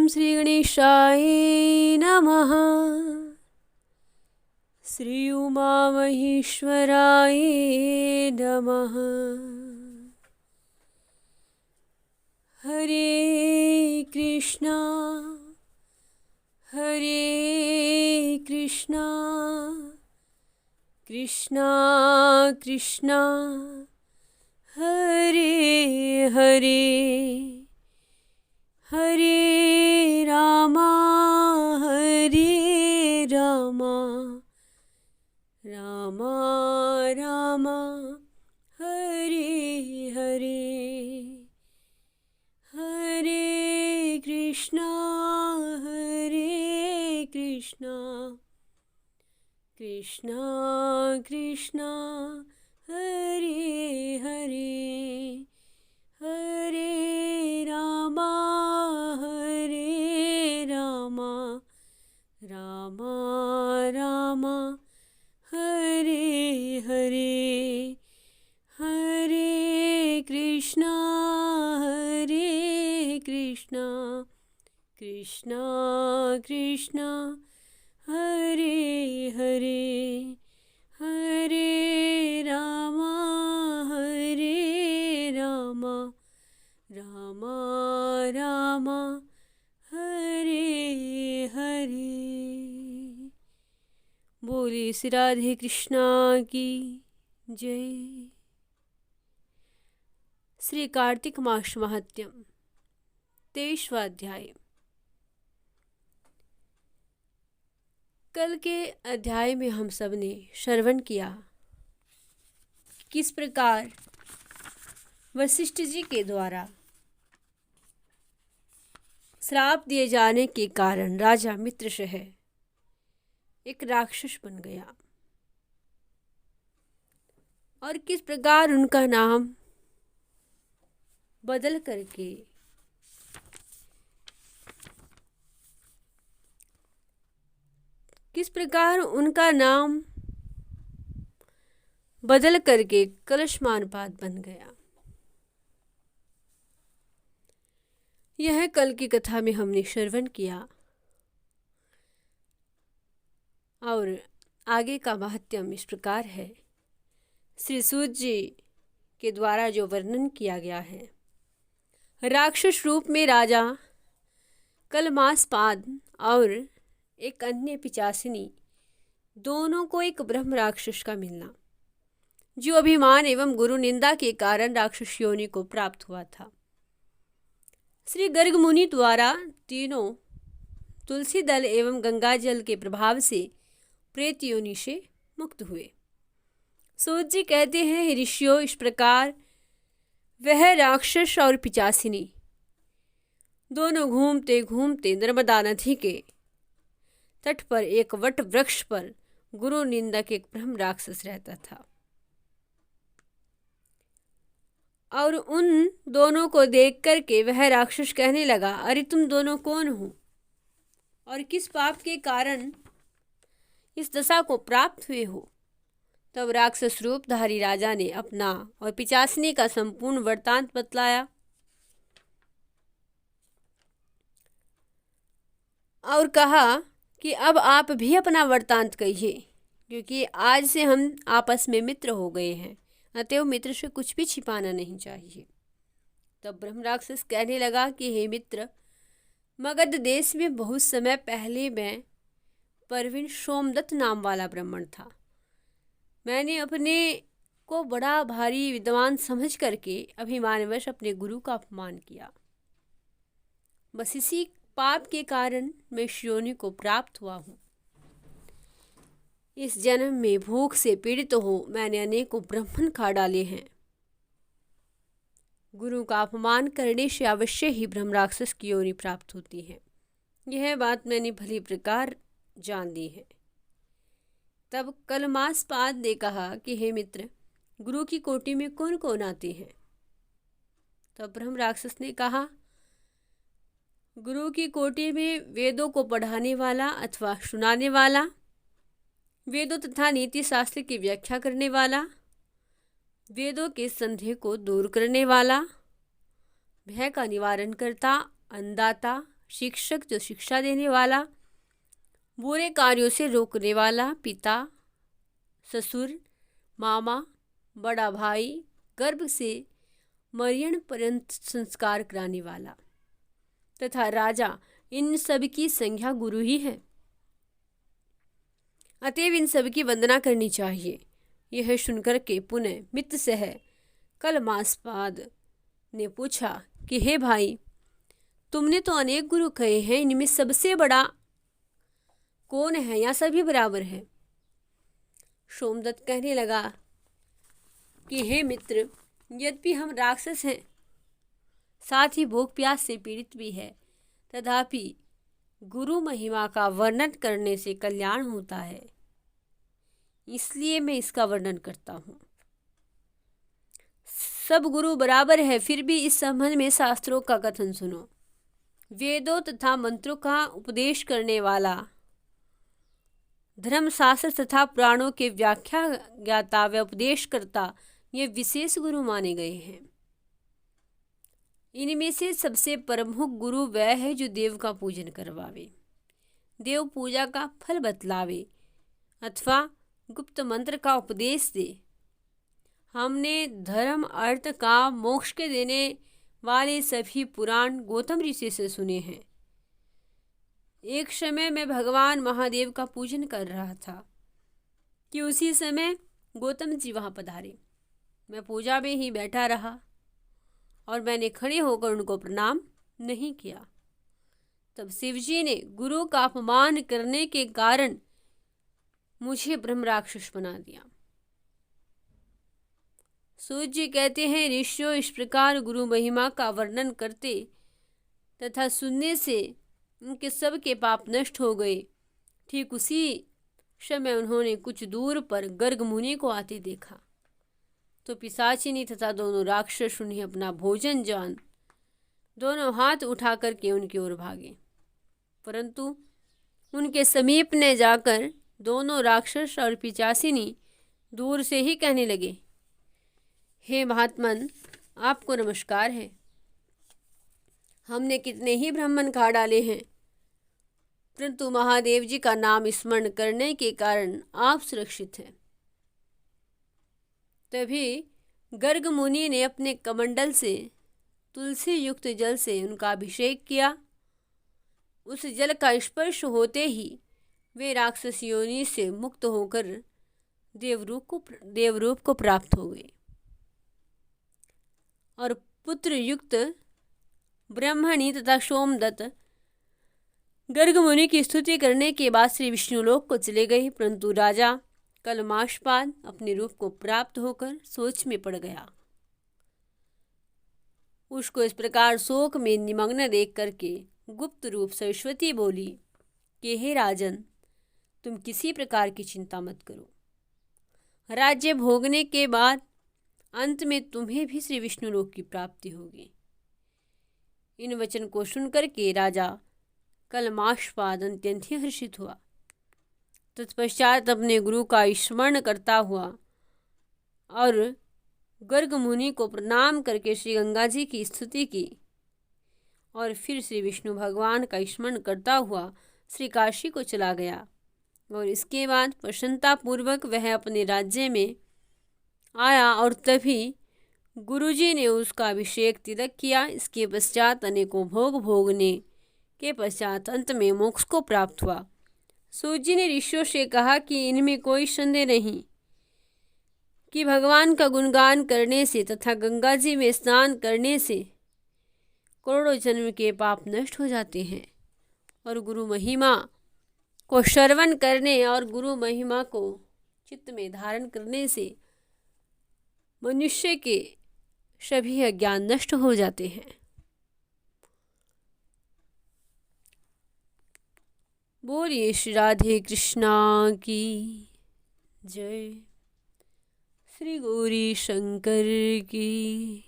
श्री गणेशाय नमः। श्री उमा महेश्वराय नमः। हरे कृष्णा कृष्णा कृष्णा हरे हरे, हरे रामा रामा रामा हरे हरे। हरे कृष्णा कृष्णा कृष्णा हरे हरे, हरे रामा रामा रामा हरे हरे। हरे कृष्णा कृष्णा कृष्णा हरे हरे, हरे रामा रामा रामा हरे हरे। बोलिए श्री राधे कृष्णा की जय। श्री कार्तिक मास महात्म्यम 23वां अध्याय। कल के अध्याय में हम सब ने श्रवण किया किस प्रकार वशिष्ठ जी के द्वारा श्राप दिए जाने के कारण राजा मित्रशह एक राक्षस बन गया और किस प्रकार उनका नाम बदल करके कलशमानपाद बन गया। यह कल की कथा में हमने श्रवण किया और आगे का महत्व इस प्रकार है। श्री सूत जी के द्वारा जो वर्णन किया गया है, राक्षस रूप में राजा कलमासपाद और एक अन्य पिचासिनी दोनों को एक ब्रह्म राक्षस का मिलना, जो अभिमान एवं गुरु निंदा के कारण राक्षस योनि को प्राप्त हुआ था। श्री गर्ग मुनि द्वारा तीनों तुलसी दल एवं गंगा जल के प्रभाव से प्रेत योनि से मुक्त हुए। सूत जी कहते हैं, हे ऋषियों, इस प्रकार वह राक्षस और पिचासिनी दोनों घूमते घूमते नर्मदा नदी के तट पर एक वट वृक्ष पर गुरु निंदक एक ब्रह्म राक्षस रहता था और उन दोनों को देख करके वह राक्षस कहने लगा, अरे तुम दोनों कौन हो और किस पाप के कारण इस दशा को प्राप्त हुए हो। तब राक्षस रूपधारी राजा ने अपना और पिचासिनी का संपूर्ण वृत्तांत बतलाया और कहा कि अब आप भी अपना वृत्तांत कहिए, क्योंकि आज से हम आपस में मित्र हो गए हैं, अतएव मित्र से कुछ भी छिपाना नहीं चाहिए। तब ब्रह्म राक्षस कहने लगा कि हे मित्र, मगध देश में बहुत समय पहले मैं परवीन सोमदत्त नाम वाला ब्राह्मण था। मैंने अपने को बड़ा भारी विद्वान समझ करके अभिमानवश अपने गुरु का अपमान किया। बस इसी पाप के कारण मैं योनि को प्राप्त हुआ हूँ। इस जन्म में भूख से पीड़ित हो मैंने अनेकों ब्राह्मण खा डाले हैं। गुरु का अपमान करने से अवश्य ही ब्रह्म राक्षस की योनि प्राप्त होती है। यह बात मैंने भली प्रकार जान ली है। तब कलमासपाद ने कहा कि हे मित्र, गुरु की कोटि में कौन कौन आते हैं। तब ब्रह्म राक्षस ने कहा, गुरु की कोटि में वेदों को पढ़ाने वाला अथवा सुनाने वाला, वेदों तथा नीति शास्त्र की व्याख्या करने वाला, वेदों के संदेह को दूर करने वाला, भय का निवारण करता, अन्नदाता, शिक्षक जो शिक्षा देने वाला, बुरे कार्यों से रोकने वाला पिता, ससुर, मामा, बड़ा भाई, गर्भ से मरियण पर्यंत संस्कार कराने वाला तथा राजा, इन सब की संज्ञा गुरु ही है। अतएव इन सब की वंदना करनी चाहिए। यह सुनकर के पुनः मित्र सह कलमास्पाद ने पूछा कि हे भाई, तुमने तो अनेक गुरु कहे हैं, इनमें सबसे बड़ा कौन है या सभी बराबर है? सोमदत्त कहने लगा कि हे मित्र, यद्यपि हम राक्षस हैं, साथ ही भूख प्यास से पीड़ित भी है, तथापि गुरु महिमा का वर्णन करने से कल्याण होता है, इसलिए मैं इसका वर्णन करता हूँ। सब गुरु बराबर है, फिर भी इस संबंध में शास्त्रों का कथन सुनो। वेदों तथा मंत्रों का उपदेश करने वाला, धर्मशास्त्र तथा पुराणों के व्याख्या ज्ञाता व उपदेशकर्ता, ये विशेष गुरु माने गए हैं। इनमें से सबसे प्रमुख गुरु वह है जो देव का पूजन करवावे, देव पूजा का फल बतलावे अथवा गुप्त मंत्र का उपदेश दे। हमने धर्म, अर्थ का मोक्ष के देने वाले सभी पुराण गौतम ऋषि से सुने हैं। एक समय मैं भगवान महादेव का पूजन कर रहा था कि उसी समय गौतम जी वहाँ पधारे। मैं पूजा में ही बैठा रहा और मैंने खड़े होकर उनको प्रणाम नहीं किया। तब शिवजी ने गुरु का अपमान करने के कारण मुझे ब्रह्म राक्षस बना दिया। सूर्य जी कहते हैं, ऋषियों इस प्रकार गुरु महिमा का वर्णन करते तथा सुनने से उनके सब के पाप नष्ट हो गए। ठीक उसी समय उन्होंने कुछ दूर पर गर्ग मुनि को आते देखा तो पिशाचिनी तथा दोनों राक्षस उन्हें अपना भोजन जान दोनों हाथ उठा करके उनकी ओर भागे, परंतु उनके समीप न जाकर दोनों राक्षस और पिशाचिनी दूर से ही कहने लगे, हे महात्मन, आपको नमस्कार है। हमने कितने ही ब्राह्मण खा डाले हैं, परंतु महादेव जी का नाम स्मरण करने के कारण आप सुरक्षित हैं। तभी गर्ग मुनि ने अपने कमंडल से तुलसी युक्त जल से उनका अभिषेक किया। उस जल का स्पर्श होते ही वे राक्षस योनि से मुक्त होकर देवरूप को प्राप्त हो गए और पुत्र युक्त ब्रह्मणी तथा सोमदत्त गर्ग मुनि की स्तुति करने के बाद श्री विष्णुलोक को चले गए। परंतु राजा कलमाशपाद अपने रूप को प्राप्त होकर सोच में पड़ गया। उसको इस प्रकार शोक में निमग्न देख करके गुप्त रूप सरस्वती बोली कि हे राजन, तुम किसी प्रकार की चिंता मत करो। राज्य भोगने के बाद अंत में तुम्हें भी श्री विष्णुलोक की प्राप्ति होगी। इन वचन को सुनकर के राजा कलमाशपाद अत्यंत ही हर्षित हुआ। तत्पश्चात अपने गुरु का स्मरण करता हुआ और गर्ग मुनि को प्रणाम करके श्री गंगा जी की स्तुति की और फिर श्री विष्णु भगवान का स्मरण करता हुआ श्री काशी को चला गया। और इसके बाद प्रसन्नतापूर्वक वह अपने राज्य में आया और तभी गुरुजी ने उसका अभिषेक तिलक किया। इसके पश्चात अनेकों भोग भोगने के पश्चात अंत में मोक्ष को प्राप्त हुआ। सूर्य जी ने ऋषियों से कहा कि इनमें कोई संदेह नहीं कि भगवान का गुणगान करने से तथा गंगा जी में स्नान करने से करोड़ों जन्म के पाप नष्ट हो जाते हैं और गुरु महिमा को श्रवण करने और गुरु महिमा को चित्त में धारण करने से मनुष्य के सभी अज्ञान नष्ट हो जाते हैं। बोलिए श्री राधे कृष्णा की जय, श्री गौरी शंकर की।